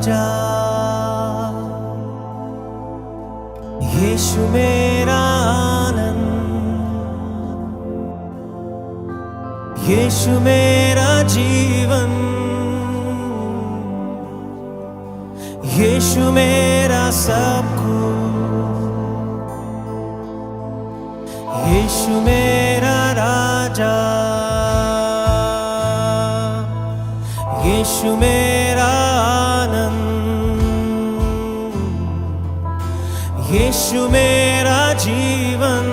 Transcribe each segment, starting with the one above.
राजा, यीशु मेरा आनंद, यीशु मेरा जीवन, यीशु मेरा सब कुछ, यीशु मेरा राजा, यीशु मेरा आनंद, यीशु मेरा जीवन,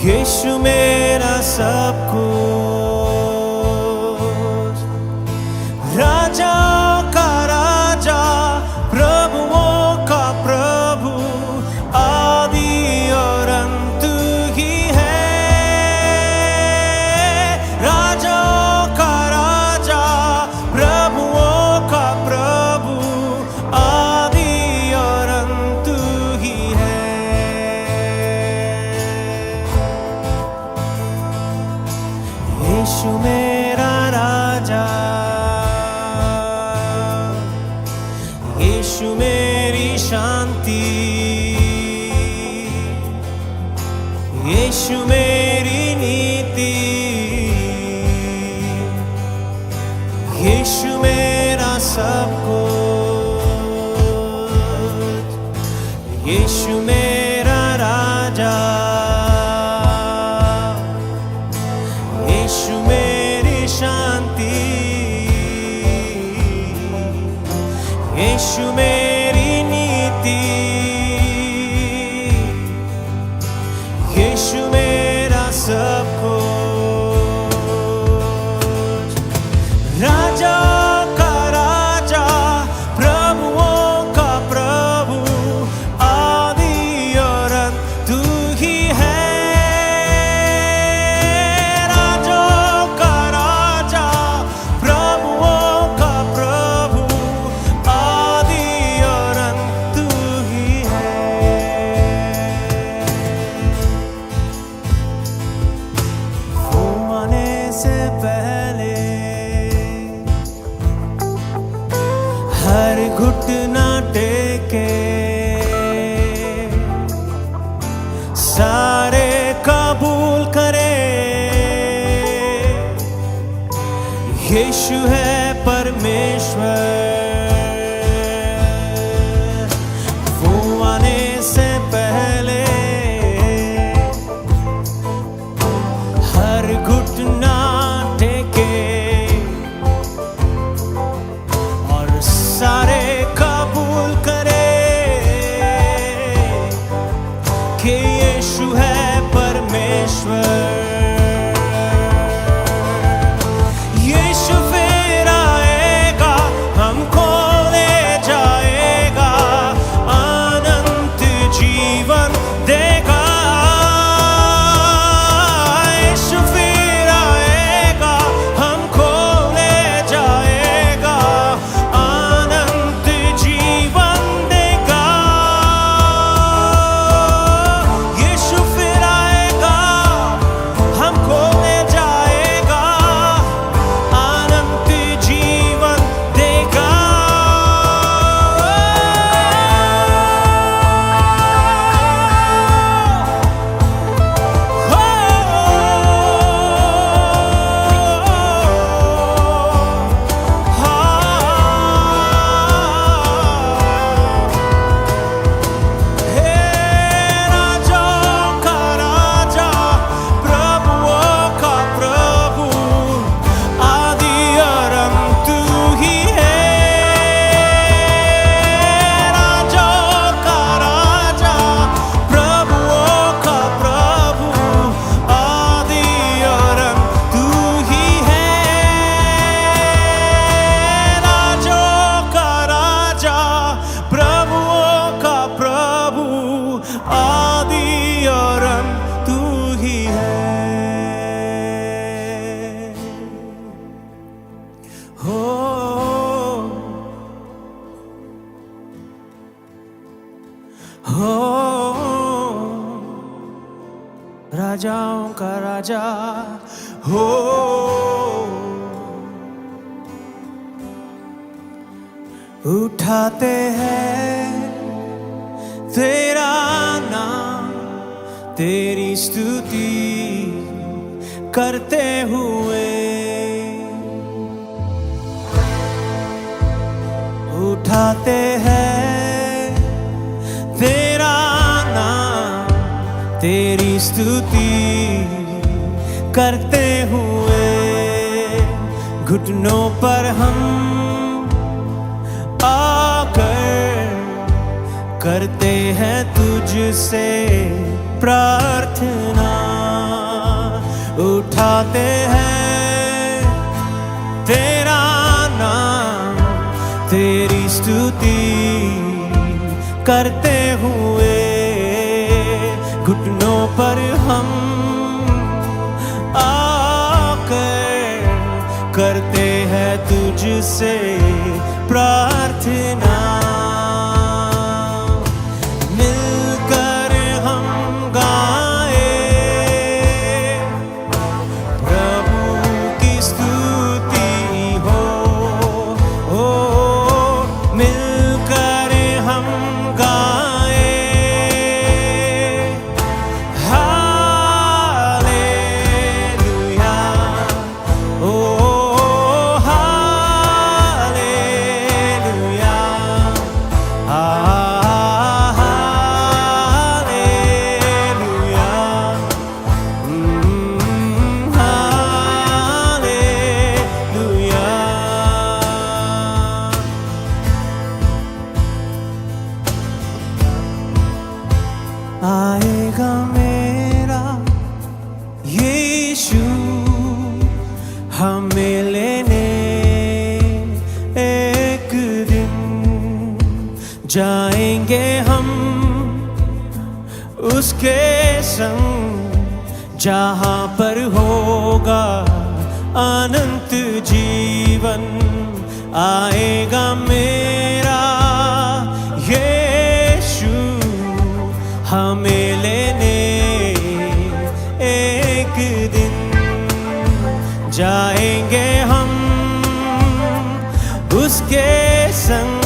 यीशु मेरा सब कुछ। राजाओं का राजा, प्रभुओं का प्रभु, आदि और अंत ही है। राजाओं का राजा, प्रभुओं का प्रभु, आदि और अंत ही है। यीशु मेरा राजा, यीशु मेरी शांति, यीशु मेरी नीति, यीशु मेरा सब कुछ, यीशु मेरा राजा, यीशु मेरी शांति, यीशु मेरी नीति, यीशु मेरा सब कुछ। राजा का राजा, प्रभुओं का प्रभु, आदि और अंत तू ही है। राजा का राजा, प्रभुओं का प्रभु, आदि और अंत तू ही है। वो आने से पहले हर घुटना टेके, सारे कबूल करे, यीशु है परमेश्वर। वो आने से पहले हर घुटना टेके और सारे कबूल करे कि यीशु है परमेश्वर। यीशु फिर आएगा, हमको ले जाएगा, अनंत जीवन देगा। यीशु फिर आएगा, हमको ले जाएगा, अनंत जीवन देगा। यीशु फिर आएगा, हमको ले जाएगा, अनंत जीवन देगा। राजाओं का राजा, प्रभुओं का प्रभु, आदि और अंत ही है। राजाओं का राजा, प्रभुओं का प्रभु, आदि और अंत ही है। राजाओं का राजा, प्रभुओं का प्रभु, आदि और अंत ही है। हो राजाओं का राजा, हो उठाते हैं तेरा नाम, तेरी स्तुति करते हुए। उठाते हैं तेरा नाम, तेरी स्तुति करते हुए। घुटनों पर हम आकर करते हैं तुझसे प्रार्थना। उठाते हैं तेरा नाम, तेरी स्तुति करते हुए। घुटनों पर हम आकर करते हैं तुझसे प्रार्थना। मिलकर हम गाए प्रभु की स्तुति हो। मिलकर हम गाए हालेलुया। ओ हालेलुया, हालेलुया, हालेलुया। आएगा मेरा यीशु हमें लेने एक दिन। जाएंगे हम उसके संग, जहाँ पर होगा अनंत जीवन। आएगा मेरा यीशु हमें लेने एक दिन। जाएंगे हम उसके संग,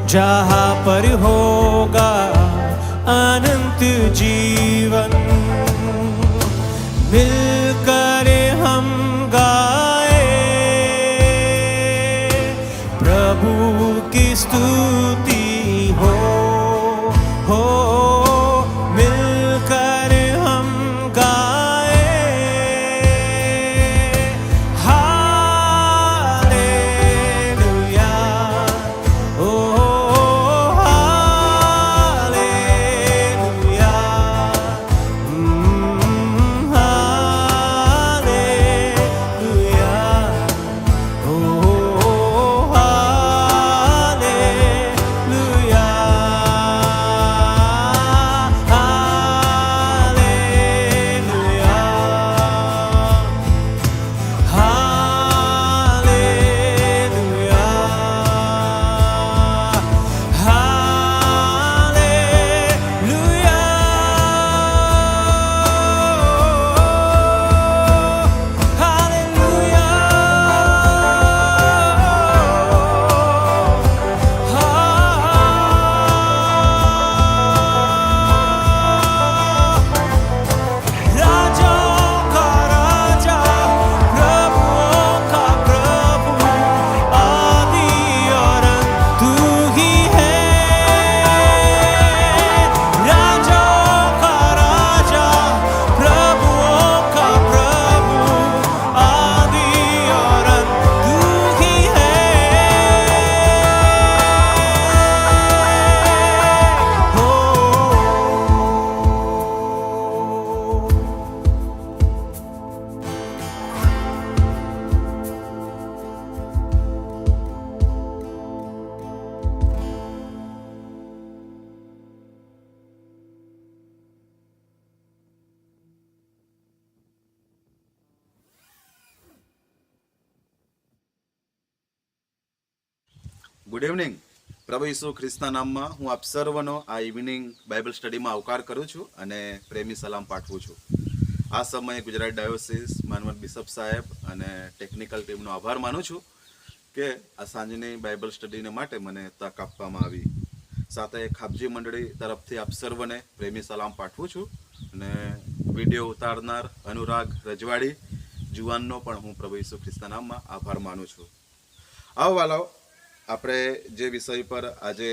जहाँ पर होगा अनंत जीवन। मिलकर हम गाए प्रभु की स्तुति हो। मिलकर हम गाए हालेलुया। ओ हालेलुया, हालेलुया। ओ हालेलुया, ગુડ ઇવનિંગ. પ્રભુ ઈસુ ખ્રિસ્તના નામમાં હું આપ સર્વનો આ ઇવનિંગ બાઇબલ સ્ટડીમાં આવકાર કરું છું અને પ્રેમી સલામ પાઠવું છું. આ સમયે ગુજરાત ડાયોસીસ માનવત બિશપ સાહેબ અને ટેકનિકલ ટીમનો આભાર માનું છું કે આ સાંજની બાઇબલ સ્ટડીને માટે મને તક આપવામાં આવી. સાથે ખાબજી મંડળી તરફથી આપ સર્વને પ્રેમી સલામ પાઠવું છું અને વિડીયો ઉતારનાર અનુરાગ રજવાડી જુવાનનો પણ હું પ્રભુ ઈસુ ખ્રિસ્તના નામમાં આભાર માનું છું. આવો વાલાઓ, આપણે જે વિષય પર આજે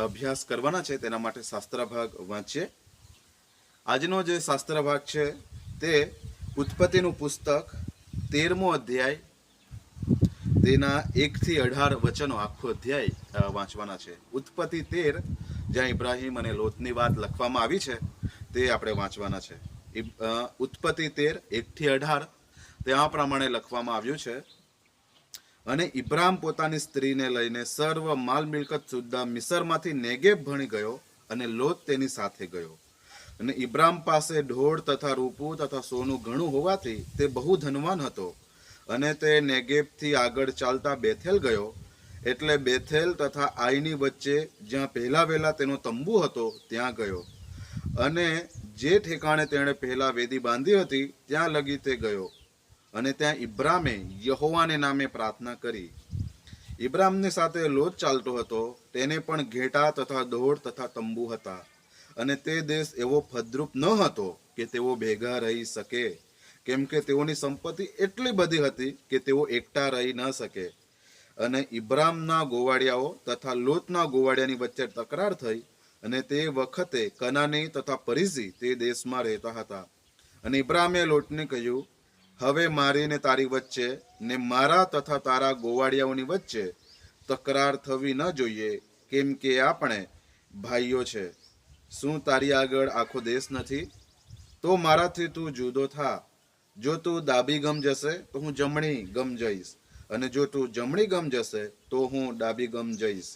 અભ્યાસ કરવાના છે તેના માટે શાસ્ત્ર ભાગ વાંચીએ. આજનો જે શાસ્ત્ર ભાગ છે તે ઉત્પત્તિનું પુસ્તક 13મો અધ્યાય, તેના 1 થી 18 વચનો આખો અધ્યાય વાંચવાના છે. ઉત્પત્તિ 13, જ્યાં ઇબ્રાહિમ અને લોતની વાત લખવામાં આવી છે તે આપણે વાંચવાના છે. ઉત્પત્તિ 13, 1 થી 18 ત્યાં પ્રમાણે લખવામાં આવ્યું છે. અને ઇબ્રાહિમ પોતાની સ્ત્રીને લઈને સર્વ માલ મિલકત સુદ્ધા મિસરમાંથી નેગેબ ભણી ગયો અને લોત તેની સાથે ગયો. અને ઇબ્રાહિમ પાસે ઢોળ તથા રૂપું તથા સોનું ઘણું હોવાથી તે બહુ ધનવાન હતો. અને તે નેગેબથી આગળ ચાલતા બેથેલ ગયો. એટલે બેથેલ તથા આઈની વચ્ચે જ્યાં પહેલા વહેલા તેનો તંબુ હતો ત્યાં ગયો. અને જે ઠેકાણે તેણે પહેલા વેદી બાંધી હતી ત્યાં લગી તે ગયો. અને ત્યાં ઇબ્રામે યહોવાને નામે પ્રાર્થના કરી. ઇબ્રામની સાથે લોત ચાલતો હતો, તેને પણ ઘેટા તથા દોડ તથા તંબુ હતા. અને તે દેશ એવો ફળદ્રુપ ન હતો કે તેઓ ભેગા રહી શકે, કેમ કે તેઓની સંપત્તિ એટલી બધી હતી કે તેઓ એકઠા રહી ન શકે. અને ઇબ્રામના ગોવાળિયાઓ તથા લોતના ગોવાળિયાની વચ્ચે તકરાર થઈ. અને તે વખતે કનાની તથા પરિઝી તે દેશમાં રહેતા હતા. અને ઇબ્રામે લોટને કહ્યું, હવે મારી ને તારી વચ્ચે ને મારા તથા તારા ગોવાળિયાઓની વચ્ચે તકરાર થવી ન જોઈએ, કેમ કે આપણે ભાઈઓ છે. શું તારી આગળ આખો દેશ નથી? તો મારાથી તું જુદો થા. જો તું ડાબી ગમ જશે તો હું જમણી ગમ જઈશ, અને જો તું જમણી ગમ જશે તો હું ડાબી ગમ જઈશ.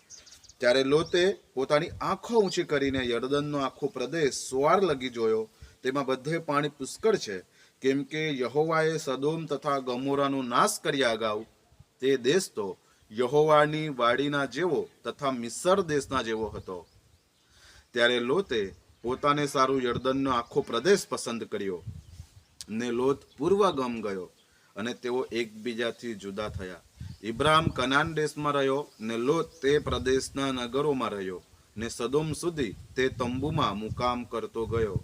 ત્યારે લોતે પોતાની આંખો ઊંચી કરીને યરદનનો આખો પ્રદેશ સોવાર લગી જોયો. તેમાં બધે પાણી પુષ્કળ છે, કેમ કે યહોવાએ સદોમ તથા ગમોરાનો નાશ કર્યા અગાઉ તે દેશ તો યહોવાની વાડીના જેવો તથા મિસર દેશના જેવો હતો. ત્યારે લોતે પોતાને સારું યરદનનો આખો પ્રદેશ પસંદ કર્યો. ને લોત પૂર્વ ગમ ગયો અને તેઓ એકબીજાથી જુદા થયા. ઇબ્રાહિમ કનાન દેશમાં રહ્યો ને લોત તે પ્રદેશના નગરોમાં રહ્યો. ને સદોમ સુધી તે તંબુમાં મુકામ કરતો ગયો.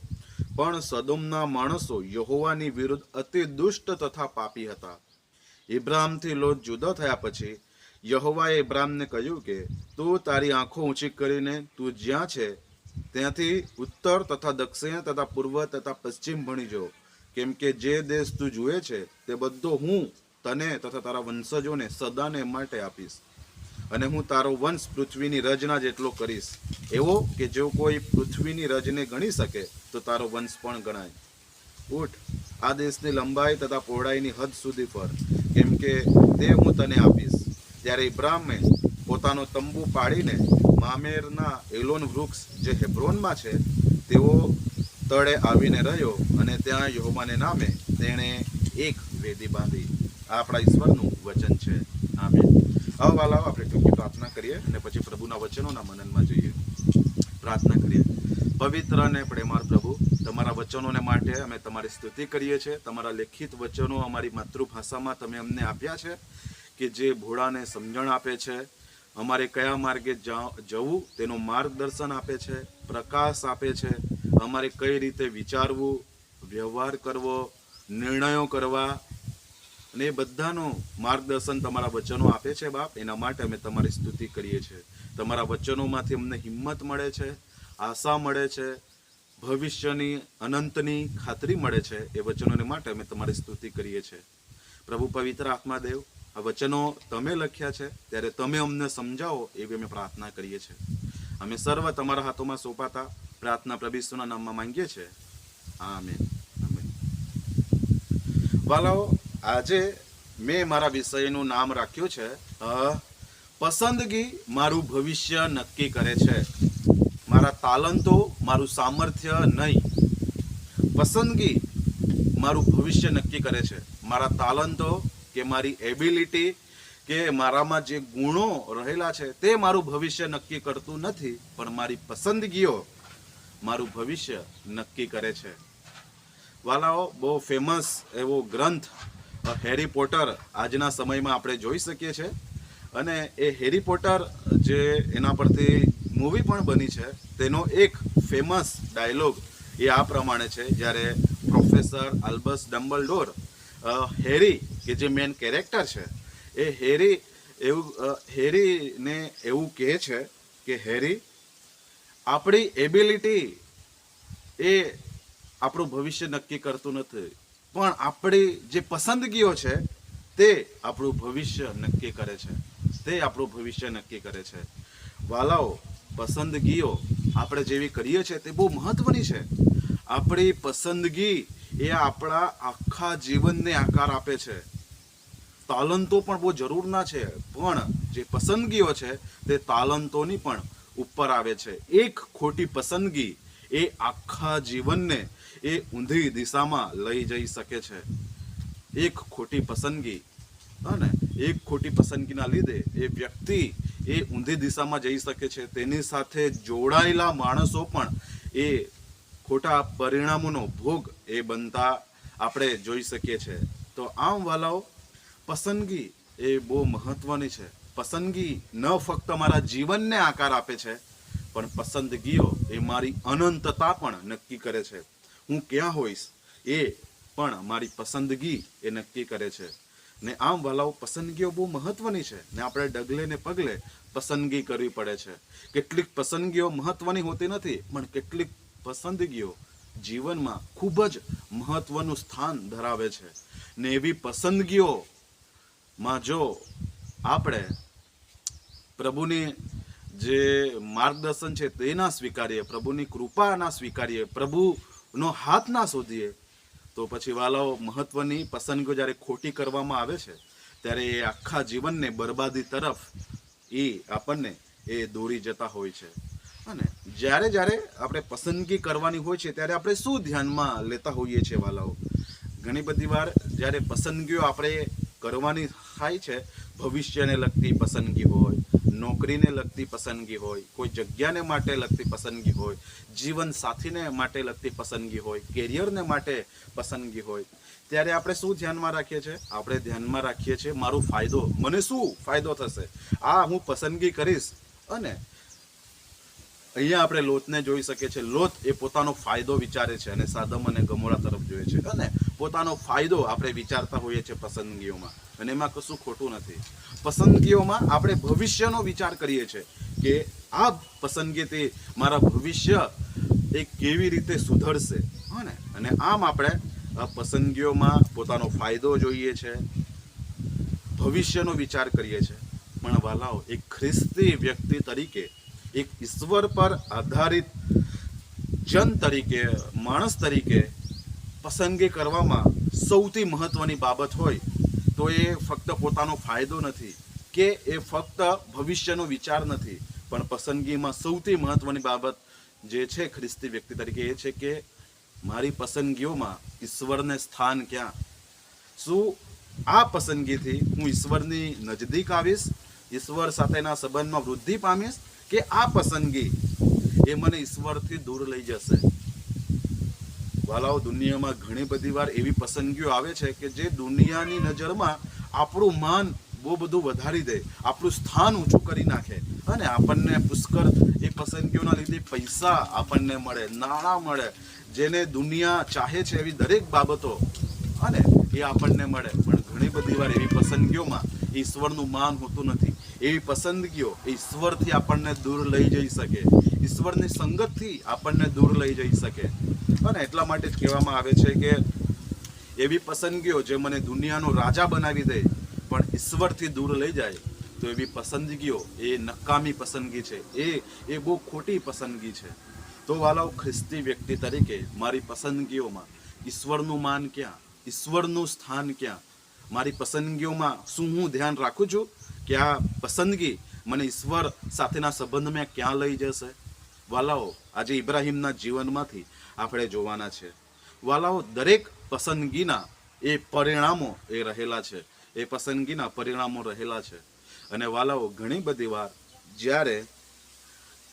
પણ સદોમના માણસો યહોવાની વિરુદ્ધ અતિ દુષ્ટ તથા પાપી હતા. ઇબ્રાહિમથી લોત જુદો થયા પછી યહોવાએ ઇબ્રાહિમને કહ્યું કે તું તારી આંખો ઊંચી કરીને તું જ્યાં છે ત્યાંથી ઉત્તર તથા દક્ષિણ તથા પૂર્વ તથા પશ્ચિમ ભણી જો, કેમ કે જે દેશ તું જુએ છે તે બધો હું તને તથા તારા વંશજોને સદાને માટે આપીશ. અને હું તારો વંશ પૃથ્વીની રજના જેટલો કરીશ, એવો કે જો કોઈ પૃથ્વીની રજને ગણી શકે તો તારો વંશ પણ ગણાય. ઉઠ, આ દેશની લંબાઈ તથા પહોળાઈની હદ સુધી ફર, કેમ કે તે હું તને આપીશ. ત્યારે ઇબ્રાહિમે પોતાનો તંબુ પાડીને મામેરના એલોન વૃક્ષ જે હેબ્રોનમાં છે તેઓ તળે આવીને રહ્યો. અને ત્યાં યહોવાને નામે તેણે એક વેદી બાંધી. આ આપણા ઈશ્વરનું વચન છે. આમેન. આવો વાલાઓ, આપણે ટૂંકી પ્રાર્થના કરીએ અને પછી પ્રભુના વચનોના મનનમાં જઈએ. પ્રાર્થના કરીએ. પવિત્ર અને પ્રેમાળ પ્રભુ, તમારા વચનોને માટે અમે તમારી સ્તુતિ કરીએ છીએ. તમારા લેખિત વચનો અમારી માતૃભાષામાં તમે અમને આપ્યા છે કે જે ભોળાને સમજણ આપે છે, અમારે કયા માર્ગે જવું તેનું માર્ગદર્શન આપે છે, પ્રકાશ આપે છે, અમારે કઈ રીતે વિચારવું, વ્યવહાર કરવો, નિર્ણયો કરવા, અને એ બધાનું માર્ગદર્શન તમારા વચનો આપે છે. બાપ, એના માટે અમે તમારી સ્તુતિ કરીએ છીએ. તમારા વચનોમાંથી અમને હિંમત મળે છે, આશા મળે છે, ભવિષ્યની અનંતની ખાતરી મળે છે. એ વચનોને માટે અમે તમારી સ્તુતિ કરીએ છીએ. પ્રભુ પવિત્ર આત્માદેવ, આ વચનો તમે લખ્યા છે ત્યારે તમે અમને સમજાવો એવી અમે પ્રાર્થના કરીએ છીએ. અમે સર્વ તમારા હાથોમાં સોંપાતા પ્રાર્થના પ્રભુ ઈસુના નામમાં માંગીએ છીએ. આમેન. આમેન. વાલાઓ, આજે મેં મારા વિષયનું નામ રાખ્યું છે પસંદગી મારું ભવિષ્ય નક્કી કરે છે. મારા તાલંતો મારું સામર્થ્ય નહીં, પસંદગી મારું ભવિષ્ય નક્કી કરે છે. મારા તાલંતો કે મારી એબિલિટી કે મારામાં જે ગુણો રહેલા છે તે મારું ભવિષ્ય નક્કી કરતું નથી, પણ મારી પસંદગીઓ મારું ભવિષ્ય નક્કી કરે છે. વાલાઓ, બહુ ફેમસ એવો ગ્રંથ હેરી પોટર આજના સમયમાં આપણે જોઈ શકીએ છીએ. અને એ હેરી પોટર જે એના પરથી મૂવી પણ બની છે તેનો એક ફેમસ ડાયલોગ એ આ પ્રમાણે છે, જ્યારે પ્રોફેસર આલ્બસ ડમ્બલડોર હેરી કે જે મેન કેરેક્ટર છે એ હેરીને એવું કહે છે કે હેરી, આપણી એબિલિટી એ આપણું ભવિષ્ય નક્કી કરતું નથી, પણ આપણી જે પસંદગીઓ છે તે આપણું ભવિષ્ય નક્કી કરે છે, તે આપણું ભવિષ્ય નક્કી કરે છે. વાલાઓ, પસંદગીઓ આપણે જેવી કરીએ છીએ તે બહુ મહત્વની છે. આપણી પસંદગી એ આપણા આખા જીવનને આકાર આપે છે. તાલંતો પણ બહુ જરૂરના છે, પણ જે પસંદગીઓ છે તે તાલંતોની પણ ઉપર આવે છે. એક ખોટી પસંદગી એ આખા જીવનને એ ઊંધી દિશામાં લઈ જઈ શકે છે. એક ખોટી પસંદગી અને એક ખોટી પસંદગીના લીધે એ વ્યક્તિ એ ઊંધી દિશામાં જઈ શકે છે. તેની સાથે જોડાયેલા માણસો પણ એ ખોટા પરિણામોનો ભોગ એ બનતા આપણે જોઈ શકીએ છીએ. તો આમ વાલાઓ, પસંદગી એ બહુ મહત્વની છે. પસંદગી ન ફક્ત મારા જીવનને આકાર આપે છે, પણ પસંદગીઓ એ મારી અનંતતા પણ નક્કી કરે છે. હું ક્યાં હોઈશ એ પણ મારી પસંદગી એ નક્કી કરે છે. ને આમ વાલાઓ, પસંદગીઓ બહુ મહત્વની છે ને આપણે ડગલે ને પગલે પસંદગી કરવી પડે છે. કેટલીક પસંદગીઓ મહત્વની હોતી નથી, પણ કેટલીક પસંદગીઓ જીવનમાં ખૂબ જ મહત્વનું સ્થાન ધરાવે છે. ને એવી પસંદગીઓમાં જો આપણે પ્રભુની જે માર્ગદર્શન છે તે ના સ્વીકારીએ, પ્રભુની કૃપા ના સ્વીકારીએ, પ્રભુનો હાથ ના શોધીએ, તો પછી વાલાઓ, મહત્વની પસંદગીઓ જ્યારે ખોટી કરવામાં આવે છે ત્યારે એ આખા જીવનને બરબાદી તરફ એ આપણને એ દોરી જતા હોય છે. અને જ્યારે જ્યારે આપણે પસંદગી કરવાની હોય છે ત્યારે આપણે શું ધ્યાનમાં લેતા હોઈએ છીએ વાલાઓ? ઘણી બધી વાર જ્યારે પસંદગીઓ આપણે કરવાની થાય છે, ભવિષ્યને લગતી પસંદગી હોય, નોકરીને લગતી પસંદગી હોય, કોઈ જગ્યાને માટે લગતી પસંદગી હોય, જીવન સાથીને માટે લગતી પસંદગી હોય, કેરિયરને માટે પસંદગી હોય, ત્યારે આપણે શું ધ્યાનમાં રાખીએ છીએ? આપણે ધ્યાનમાં રાખીએ છીએ મારો ફાયદો, મને શું ફાયદો થશે, આ હું પસંદગી કરીશ. અને અહીંયા આપણે લોતને જોઈ શકીએ છીએ. લોત એ પોતાનો ફાયદો વિચારે છે અને સાદમ અને ગમોરા તરફ જોઈએ છે, અને પોતાનો ફાયદો આપણે વિચારતા હોઈએ છીએ પસંદગીઓમાં, અને એમાં કશું ખોટું નથી. પસંદગીઓમાં આપણે ભવિષ્યનો વિચાર કરીએ છીએ કે આ પસંદગીથી મારા ભવિષ્ય એ કેવી રીતે સુધરશે. અને આમ આપણે આ પસંદગીઓમાં પોતાનો ફાયદો જોઈએ છે, ભવિષ્યનો વિચાર કરીએ છીએ. પણ વાલાઓ, એક ખ્રિસ્તી વ્યક્તિ તરીકે, એક ઈશ્વર પર આધારિત જન તરીકે, માણસ તરીકે પસંદગી કરવામાં સૌથી મહત્વની બાબત હોય તો એ ફક્ત પોતાનો ફાયદો નથી કે એ ફક્ત ભવિષ્યનો વિચાર નથી, પણ પસંદગીમાં સૌથી મહત્વની બાબત જે છે ખ્રિસ્તી વ્યક્તિ તરીકે એ છે કે મારી પસંદગીઓમાં ઈશ્વરને સ્થાન ક્યાં? શું આ પસંદગીથી હું ઈશ્વરની નજદીક આવીશ, ઈશ્વર સાથેના સંબંધમાં વૃદ્ધિ પામીશ, કે આ પસંદગી એ મને ઈશ્વરથી દૂર લઈ જશે? વાલાઓ, દુનિયામાં ઘણી બધી વાર એવી પસંદગીઓ આવે છે કે જે દુનિયાની નજરમાં આપણું માન બહુ બધું વધારી દે, આપણું સ્થાન ઊંચું કરી નાખે, અને આપણને પુષ્કળ એ પસંદગીઓના લીધે પૈસા આપણને મળે, નાણાં મળે, જેને દુનિયા ચાહે છે એવી દરેક બાબતો અને એ આપણને મળે. પણ ઘણી બધી વાર એવી પસંદગીઓમાં ઈશ્વરનું માન હોતું નથી. એવી પસંદગીઓ ઈશ્વરથી આપણને દૂર લઈ જઈ શકે, ઈશ્વરની સંગતથી આપણને દૂર લઈ જઈ શકે. અને એટલા માટે જ કહેવામાં આવે છે કે એવી પસંદગીઓ જે મને દુનિયાનો રાજા બનાવી દે પણ ઈશ્વરથી દૂર લઈ જાય, તો એવી પસંદગીઓ એ નકામી પસંદગી છે, એ બહુ ખોટી પસંદગી છે. તો વાલાઓ, ખ્રિસ્તી વ્યક્તિ તરીકે મારી પસંદગીઓમાં ઈશ્વરનું માન ક્યાં, ઈશ્વરનું સ્થાન ક્યાં? મારી પસંદગીઓમાં શું હું ધ્યાન રાખું છું કે આ પસંદગી મને ઈશ્વર સાથેના સંબંધમાં ક્યાં લઈ જશે? વાલાઓ, આજે ઇબ્રાહિમના જીવનમાંથી આપણે જોવાના છે. વાલાઓ, દરેક પસંદગીના એ પરિણામો એ રહેલા છે, એ પસંદગીના પરિણામો રહેલા છે. અને વાલાઓ, ઘણી બધી વાર જ્યારે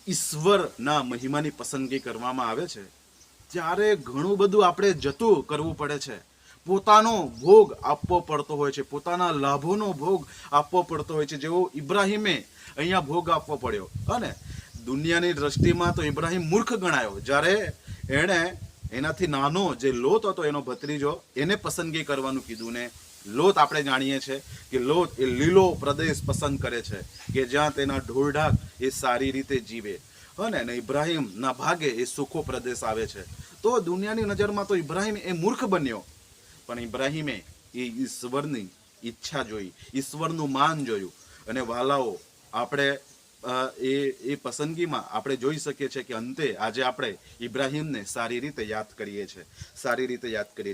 ઈશ્વરના મહિમાની પસંદગી કરવામાં આવે છે ત્યારે ઘણું બધું આપણે જતું કરવું પડે છે, પોતાનો ભોગ આપવો પડતો હોય છે, પોતાના લાભોનો ભોગ આપવો પડતો હોય છે, જેવો ઇબ્રાહીમે અહીંયા ભોગ આપવો પડ્યો. અને દુનિયાની દ્રષ્ટિમાં તો ઇબ્રાહીમ મૂર્ખ ગણાયો, જ્યારે એણે એનાથી નાનો જે લોત હતો એનો ભત્રીજો એને પસંદગી કરવાનું કીધું. ને લોત આપણે જાણીએ છીએ કે લોત એ લીલો પ્રદેશ પસંદ કરે છે કે જ્યાં તેના ઢોરઢાક એ સારી રીતે જીવે. અને ઇબ્રાહીમના ભાગે એ સુખો પ્રદેશ આવે છે. તો દુનિયાની નજરમાં તો ઇબ્રાહીમ એ મૂર્ખ બન્યો, પણ ઇબ્રાહીમે એ ઈશ્વરની ઈચ્છા જોઈ, ઈશ્વરનું માન જોયું. અને વાલાઓ, આપણે એ પસંદગીમાં આપણે જોઈ શકીએ છીએ કે અંતે આજે આપણે ઇબ્રાહીમને સારી રીતે યાદ કરીએ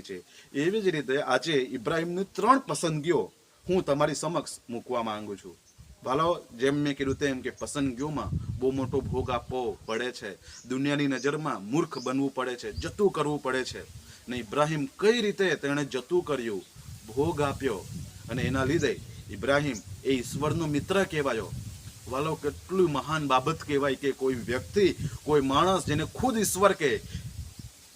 છીએ. એવી જ રીતે આજે ઇબ્રાહીમની 3 પસંદગીઓ હું તમારી સમક્ષ મૂકવા માંગુ છું. ભાલો, જેમ મેં કીધું તેમ કે પસંદગીઓમાં બહુ મોટો ભોગ આપવો પડે છે, દુનિયાની નજરમાં મૂર્ખ બનવું પડે છે, જતું કરવું પડે છે. અને ઇબ્રાહીમ કઈ રીતે તેણે જતું કર્યું, ભોગ આપ્યો, અને એના લીધે ઇબ્રાહીમ એ ઈશ્વરનો મિત્ર કહેવાયો. વાલો, કેટલું મહાન બાબત કહેવાય કે કોઈ વ્યક્તિ, કોઈ માણસ જેને ખુદ ઈશ્વર કહે,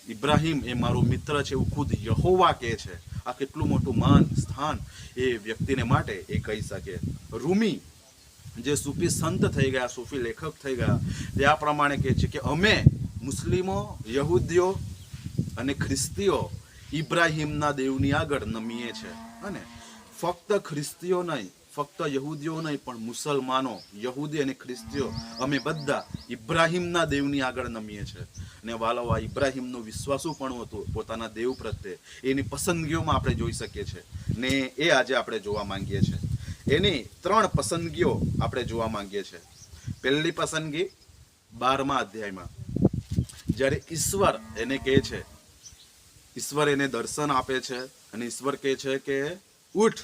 ઇબ્રાહીમ એ મારો મિત્ર છે એવું ખુદ યહોવા કહે છે. આ કેટલું મોટું માન સ્થાન એ વ્યક્તિને માટે એ કહી શકે. રૂમી જે સૂફી સંત થઈ ગયા, સૂફી લેખક થઈ ગયા, તે આ પ્રમાણે કહે છે કે અમે મુસ્લિમો, યહૂદીઓ અને ખ્રિસ્તીઓ ઇબ્રાહીમના દેવની આગળ નમીએ છે. અને ફક્ત ખ્રિસ્તીઓ નહીં, ફક્ત યહૂદીઓ નહીં, પણ મુસલમાનો, યહૂદી અને ખ્રિસ્તીઓ અમે બધા ઇબ્રાહીમના દેવની આગળ નમીએ છે. અને વાલો, આ ઇબ્રાહીમનું વિશ્વાસુ પણ હતું પોતાના દેવ પ્રત્યે, એની પસંદગીઓમાં આપણે જોઈ શકીએ છીએ. ને એ આજે આપણે જોવા માંગીએ છીએ. એની 3 પસંદગીઓ આપણે જોવા માંગીએ છીએ. પહેલી પસંદગી 12મા અધ્યાયમાં, જ્યારે ઈશ્વર એને કહે છે, ઈશ્વર એને દર્શન આપે છે અને ઈશ્વર કહે છે કે ઉઠ,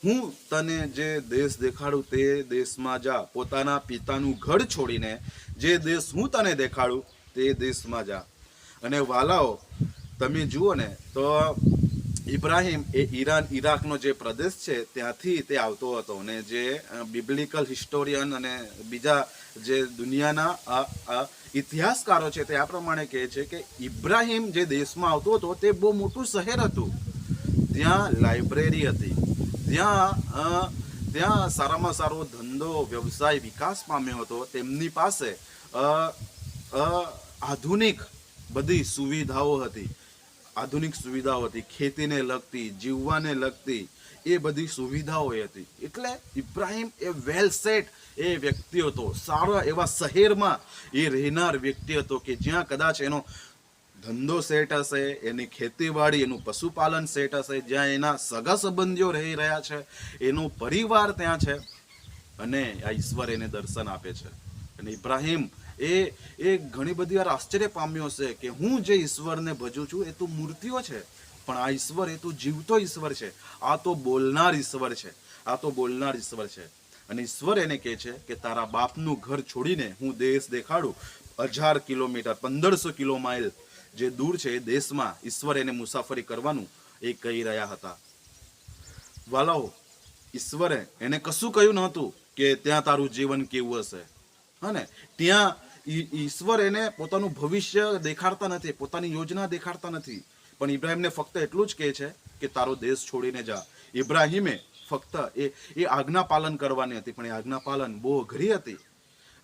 હું તને જે દેશ દેખાડું તે દેશમાં જા, પોતાના પિતાનું ઘર છોડીને જે દેશ હું તને દેખાડું તે દેશમાં જા. અને વાલાઓ, તમે જુઓ ને તો ઇબ્રાહીમ એ ઈરાકનો જે પ્રદેશ છે ત્યાંથી તે આવતો હતો. અને જે બિબ્લિકલ હિસ્ટોરિયન અને બીજા જે દુનિયાના ઇતિહાસકારો છે તે આ પ્રમાણે કહે છે કે ઇબ્રાહીમ જે દેશમાં આવતો હતો તે બહુ મોટું શહેર હતું, ત્યાં લાઇબ્રેરી હતી, ત્યાં સારામાં સારો ધંધો, વ્યવસાય વિકાસ પામ્યો હતો. તેમની પાસે આધુનિક બધી સુવિધાઓ હતી, ખેતીને લગતી, જીવવાને લગતી એ બધી સુવિધાઓ હતી. એટલે ઇબ્રાહીમ એ વેલ સેટ એ વ્યક્તિ હતો, સારા એવા શહેરમાં એ રહેનાર વ્યક્તિ હતો કે જ્યાં કદાચ એનો ધંધો સેટ હશે, એની ખેતીવાડી, એનું પશુપાલન સેટ હશે, જ્યાં એના સગા સંબંધીઓ રહી રહ્યા છે, એનો પરિવાર ત્યાં છે. અને આ ઈશ્વર એને દર્શન આપે છે. અને ઇબ્રાહીમ એ ઘણી બધી વાર આશ્ચર્ય પામ્યો છે કે હું જે ઈશ્વરને ભજું છું એ તો મૂર્તિઓ છે, પણ આ ઈશ્વર એ તો જીવતો ઈશ્વર છે, આ તો બોલનાર ઈશ્વર છે. અને ઈશ્વર એને કહે છે કે તારા બાપનું ઘર છોડીને હું દેશ દેખાડું, 1000 કિલોમીટર 1500 કિલો માઇલ જે દૂર છે એ દેશમાં ઈશ્વર એને મુસાફરી કરવાનું એ કહી રહ્યા હતા. વાલાઓ, ઈશ્વરે એને કશું કહ્યું નહોતું કે ત્યાં તારું જીવન કેવું હશે. અને ત્યાં ઈશ્વર એને પોતાનું ભવિષ્ય દેખાડતા નથી, પોતાની યોજના દેખાડતા નથી, પણ ઇબ્રાહીમને ફક્ત એટલું જ કહે છે કે તારો દેશ છોડીને જા. ઇબ્રાહીમે ફક્ત એ આજ્ઞા પાલન કરવાની હતી, પણ એ આજ્ઞા પાલન બહુ અઘરી હતી.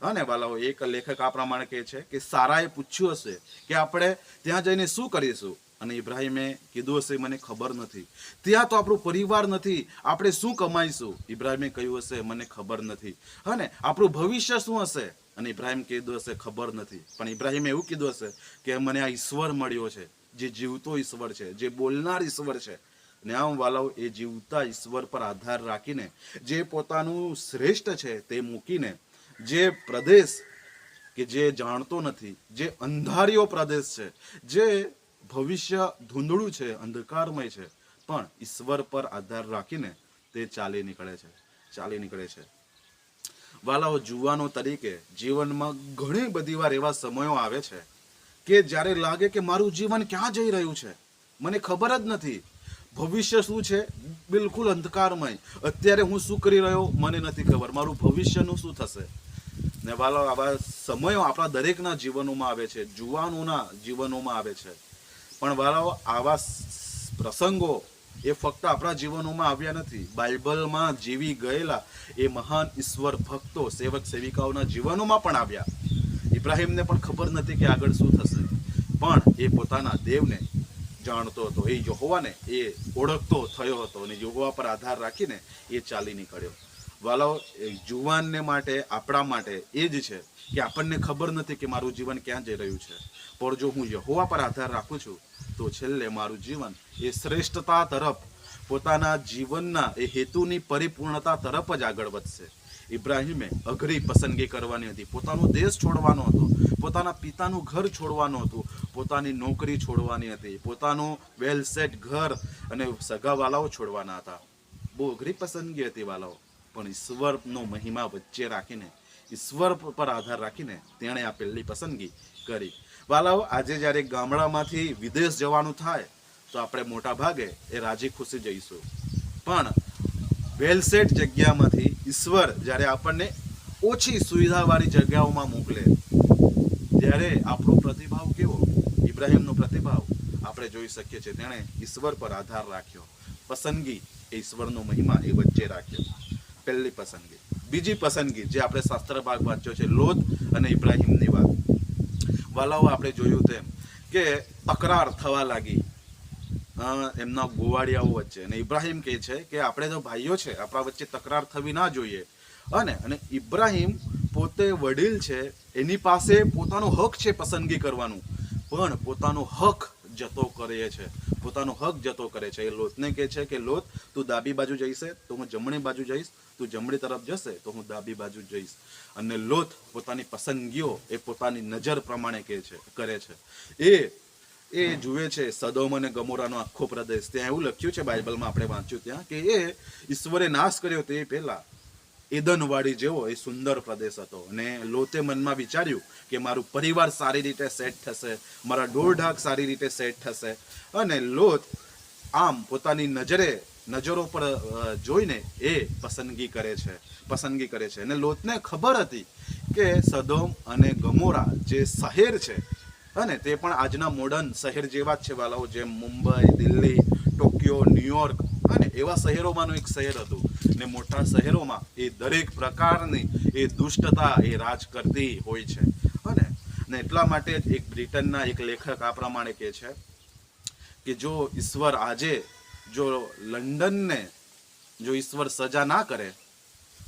અને વાલાઓ, એક લેખક આ પ્રમાણે કહે છે કે સારાએ પૂછ્યું હશે કે આપણે ત્યાં જઈને શું કરીશું, અને ઇબ્રાહીમે કીધું હશે મને ખબર નથી, ત્યાં તો આપણું પરિવાર નથી, આપણે શું કમાઈશું. ઇબ્રાહીમે કહ્યું હશે મને ખબર નથી. અને આપણું ભવિષ્ય શું હશે, અને ઇબ્રાહીમ કીધું હશે ખબર નથી. પણ ઇબ્રાહીમે એવું કીધું હશે કે મને આ ઈશ્વર મળ્યો છે, જે જીવતો ઈશ્વર છે, જે બોલનાર ઈશ્વર છે. અને આમ વાલાઓ, એ જીવતા ઈશ્વર પર આધાર રાખીને, જે પોતાનું શ્રેષ્ઠ છે તે મૂકીને, જે પ્રદેશ કે જે જાણતો નથી, જે અંધારિયો પ્રદેશ છે, જે ભવિષ્ય ધૂંધળું છે, અંધકારમય છે, પણ ઈશ્વર પર આધાર રાખીને તે ચાલી નીકળે છે. વાલાઓ, જુવાનો તરીકે જીવનમાં ઘણી બધી વાર એવા સમયો આવે છે કે જ્યારે લાગે કે મારું જીવન ક્યાં જઈ રહ્યું છે, મને ખબર જ નથી, ભવિષ્ય શું છે બિલકુલ અંધકારમય, અત્યારે હું શું કરી રહ્યો મને નથી ખબર, મારું ભવિષ્યનું શું થશે. ને વાલો, આવા સમયો આપણા દરેકના જીવનોમાં આવે છે, જુવાનોના જીવનોમાં આવે છે. પણ વાલાઓ, આવા પ્રસંગો એ ફક્ત આપણા જીવનોમાં આવ્યા નથી, બાઇબલમાં જીવી ગયેલા એ મહાન ઈશ્વર ભક્તો, સેવક સેવિકાઓના જીવનોમાં પણ આવ્યા. ઇબ્રાહીમને પણ ખબર નથી કે આગળ શું થશે, પણ એ પોતાના દેવને જાણતો હતો, એ યહોવાને એ ઓળખતો થયો હતો અને યહોવા પર આધાર રાખીને એ ચાલી નીકળ્યો. વાલાઓ, જુવાનને માટે, આપણા માટે એ જ છે કે આપણને ખબર નથી કે મારું જીવન ક્યાં જઈ રહ્યું છે, પણ જો હું યહોવા પર આધાર રાખું છું તો છેલ્લે મારું જીવન એ શ્રેષ્ઠતા તરફ, પોતાના જીવનના એ હેતુની પરિપૂર્ણતા તરફ જ આગળ વધશે. ઇબ્રાહીમે અઘરી પસંદગી કરવાની હતી. પોતાનો દેશ છોડવાનો હતો, પોતાના પિતાનું ઘર છોડવાનું હતું, પોતાની નોકરી છોડવાની હતી, પોતાનું વેલ સેટ ઘર અને સગાવાલાઓ છોડવાના હતા. બહુ અઘરી પસંદગી હતી વાલાઓ, પણ ઈશ્વરનો મહિમા વચ્ચે રાખીને, ઈશ્વર પર આધાર રાખીને તેણે આ પહેલી પસંદગી કરી. વાલાઓ, આજે જ્યારે ગામડામાંથી વિદેશ જવાનું થાય તો આપણે મોટા ભાગે એ રાજી ખુશી જઈશું, પણ વેલસેટ જગ્યામાંથી ઈશ્વર જ્યારે આપણને ઓછી સુવિધાવાળી જગ્યાઓમાં મોકલે ત્યારે આપણો પ્રતિભાવ કેવો? ઇબ્રાહીમનો પ્રતિભાવ આપણે જોઈ શકીએ છીએ. તેણે ઈશ્વર પર આધાર રાખ્યો. પસંદગી એ ઈશ્વરનો મહિમા એ વચ્ચે રાખ્યો. પહેલી પસંદગી. બીજી પસંદગી જે આપણે શાસ્ત્ર ભાગ વાંચ્યો છે, લોત અને ઇબ્રાહીમની વાત. વાલાઓ, આપણે જોયું તેમ કે તકરાર થવા લાગી એમના ગોવાળિયાઓ વચ્ચે, અને ઇબ્રાહીમ કહે છે કે આપણે તો ભાઈઓ છે, આપણા વચ્ચે તકરાર થવી ના જોઈએ. અને ઇબ્રાહીમ પોતે વડીલ છે, એની પાસે પોતાનો હક છે પસંદગી કરવાનું, પણ પોતાનો હક જતો કરે છે, પોતાનો હક જતો કરે છે. એ લોતને કહે છે કે લોત, તું ડાબી બાજુ જઈશે તો હું જમણી બાજુ જઈશ, તું જમણી તરફ જશે તો હું ડાબી બાજુ જઈશ. અને લોત પોતાની પસંદગીઓ એ પોતાની નજર પ્રમાણે કરે છે. એ જુએ છે સદોમ અને ગમોરાનો આખો પ્રદેશ. ત્યાં એવું લખ્યું છે બાઇબલમાં, આપણે વાંચ્યું ત્યાં, કે એ ઈશ્વરે નાશ કર્યો તે પહેલા એદનવાડી જેવો એ સુંદર પ્રદેશ હતો. અને લોતે મનમાં વિચાર્યું કે મારું પરિવાર સારી રીતે સેટ થશે, મારા ઢોરઢાક સારી રીતે સેટ થશે. અને લોત આમ પોતાની નજરો પર જોઈને એ પસંદગી કરે છે. અને લોતને ખબર હતી કે સદોમ અને ગમોરા જે શહેર છે, અને તે પણ આજના મોડર્ન શહેર જેવા જ છે વાલાઓ, જેમ મુંબઈ, દિલ્હી, ટોક્યો, ન્યુયોર્ક અને એવા શહેરોમાંનું એક શહેર હતું. ને મોટા શહેરોમાં એ દરેક પ્રકારની એ દુષ્ટતા એ રાજ કરતી હોય છે. અને એટલા માટે જ એક બ્રિટનના એક લેખક આ પ્રમાણે કહે છે કે જો ઈશ્વર આજે, જો લંડનને જો ઈશ્વર સજા ના કરે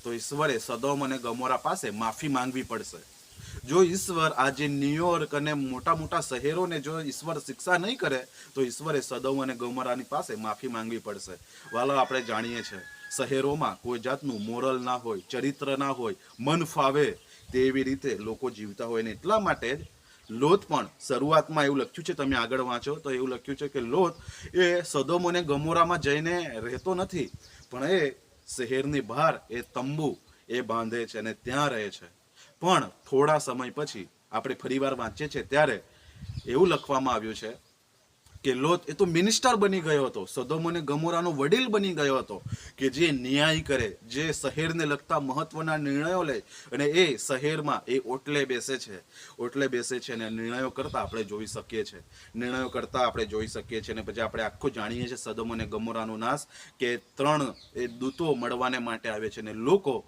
તો ઈશ્વરે સદોમ અને ગમોરા પાસે માફી માંગવી પડશે. જો ઈશ્વર આજે ન્યુયોર્ક અને મોટા મોટા શહેરોને જો ઈશ્વર શિક્ષા નહીં કરે તો ઈશ્વરે સદોમ અને ગમોરાની પાસે માફી માંગવી પડશે. વાલો, આપણે જાણીએ છીએ શહેરોમાં કોઈ જાતનું મોરલ ના હોય, ચરિત્ર ના હોય, મન ફાવે તેવી રીતે લોકો જીવતા હોય. ને એટલા માટે જ લોત પણ શરૂઆતમાં એવું લખ્યું છે, તમે આગળ વાંચો તો એવું લખ્યું છે કે લોત એ સદોમ અને ગમોરામાં જઈને રહેતો નથી, પણ એ શહેરની બહાર એ તંબુ એ બાંધે છે અને ત્યાં રહે છે. પણ થોડા સમય પછી આપણે ફરીવાર વાંચીએ છીએ ત્યારે એવું લખવામાં આવ્યું છે કે લોત એ તો મિનિસ્ટર બની ગયો હતો, સદોમ અને ગમોરાનો વડીલ બની ગયો હતો, કે જે ન્યાય કરે, જે શહેરને લગતા મહત્વના નિર્ણયો લે, અને એ શહેરમાં એ ઓટલે બેસે છે અને નિર્ણયો કરતા આપણે જોઈ શકીએ છીએ. અને પછી આપણે આખું જાણીએ છીએ સદોમ અને ગમોરાનો નાશ, કે 3 એ દૂતો મળવાને માટે આવે છે, અને લોકો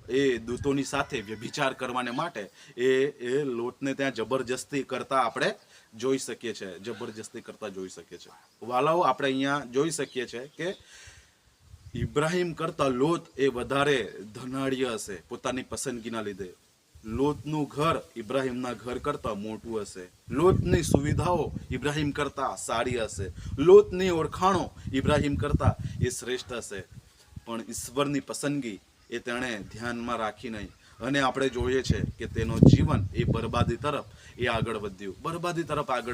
એ દૂતોની સાથે વ્યભિચાર કરવાને માટે એ લોટને ત્યાં જબરજસ્તી કરતા આપણે જોઈ શકીએ છીએ. વાલાઓ, આપણે અહીંયા જોઈ શકીએ છીએ કે ઇબ્રાહીમ કરતા લોત એ વધારે ધનાઢ્ય હશે પોતાની પસંદગીના લીધે. લોતનું ઘર ઇબ્રાહીમના ઘર કરતા મોટું હશે, લોતની સુવિધાઓ ઇબ્રાહીમ કરતા સારી હશે, લોતની ઓળખાણો ઇબ્રાહીમ કરતા એ શ્રેષ્ઠ હશે, પણ ઈશ્વરની પસંદગી એ તેણે ધ્યાનમાં રાખી નહીં. અને આપણે જોઈએ છે કે તેનો જીવન એ બરબાદી તરફ આગળ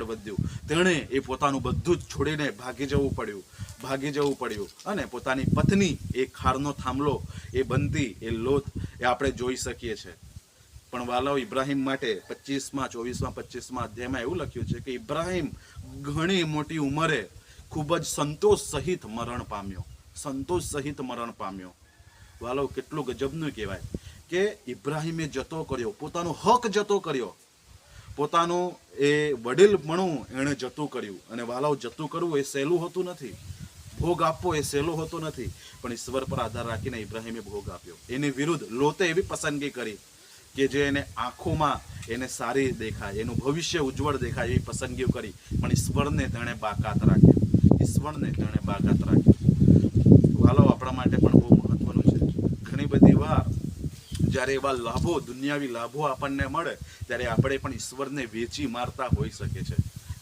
વધ્યું. તેણે એ પોતાનું બધું જ છોડીને ભાગી જવું પડ્યું. અને પોતાની પત્ની એ ખારનો થાંભલો એ બનતી એ લોત એ આપણે જોઈ શકીએ છીએ. પણ વાલાઓ, ઇબ્રાહીમ માટે 24માં અધ્યાયમાં એવું લખ્યું છે કે ઇબ્રાહીમ ઘણી મોટી ઉંમરે ખૂબ જ સંતોષ સહિત મરણ પામ્યો. વાલાઓ, કેટલું ગજબનું કહેવાય કે ઇબ્રાહીમે જતો કર્યો, પોતાનો હક જતો કર્યો, પોતાનું એ વડીલપણું એણે જતું કર્યું. અને વાલાઓ, જતું કરવું એ સહેલું હોતું નથી, ભોગ આપવો એ સહેલો હોતો નથી, પણ ઈશ્વર પર આધાર રાખીને ઇબ્રાહિમે ભોગ આપ્યો. એની વિરુદ્ધ લોતે એવી પસંદગી કરી કે જે એને આંખોમાં એને સારી દેખાય, એનું ભવિષ્ય ઉજ્જવળ દેખાય એવી પસંદગીઓ કરી, પણ ઈશ્વરને તેણે બાકાત રાખ્યો. ઈશ્વરને તેણે બાકાત રાખ્યો. વાલાઓ, આપણા માટે પણ બહુ મહત્વનું છે. ઘણી બધી વાર જ્યારે એવા લાભો, દુનિયાવી લાભો આપણને મળે, ત્યારે આપણે પણ ઈશ્વરને વેચી મારતા હોઈ શકે છે.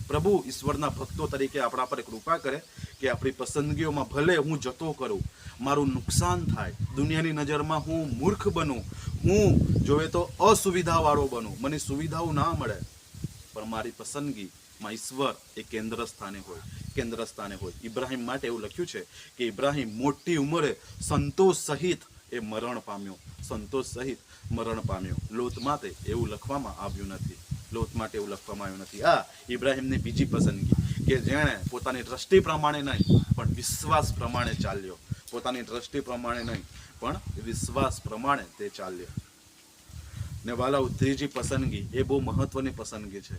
પ્રભુ ઈશ્વરના ભક્તો તરીકે આપણા પર કૃપા કરે કે આપણી પસંદગીઓમાં ભલે હું જતો કરું, મારું નુકસાન થાય, દુનિયાની નજરમાં હું મૂર્ખ બનું, હું જોવે તો અસુવિધાવાળો બનું, મને સુવિધાઓ ના મળે, પણ મારી પસંદગીમાં ઈશ્વર એ કેન્દ્ર સ્થાને હોય. ઇબ્રાહિમ માટે એવું લખ્યું છે કે ઇબ્રાહિમ મોટી ઉંમરે સંતોષ સહિત એ મરણ પામ્યો. લોત માટે એવું લખવામાં આવ્યું નથી. આ ઇબ્રાહિમની બીજી પસંદગી કે જેણે પોતાની દ્રષ્ટિ પ્રમાણે નહીં પણ વિશ્વાસ પ્રમાણે ચાલ્યો. વિશ્વાસ પ્રમાણે તે ચાલ્યો. ને વાલાઓ, ત્રીજી પસંદગી એ બહુ મહત્વની પસંદગી છે.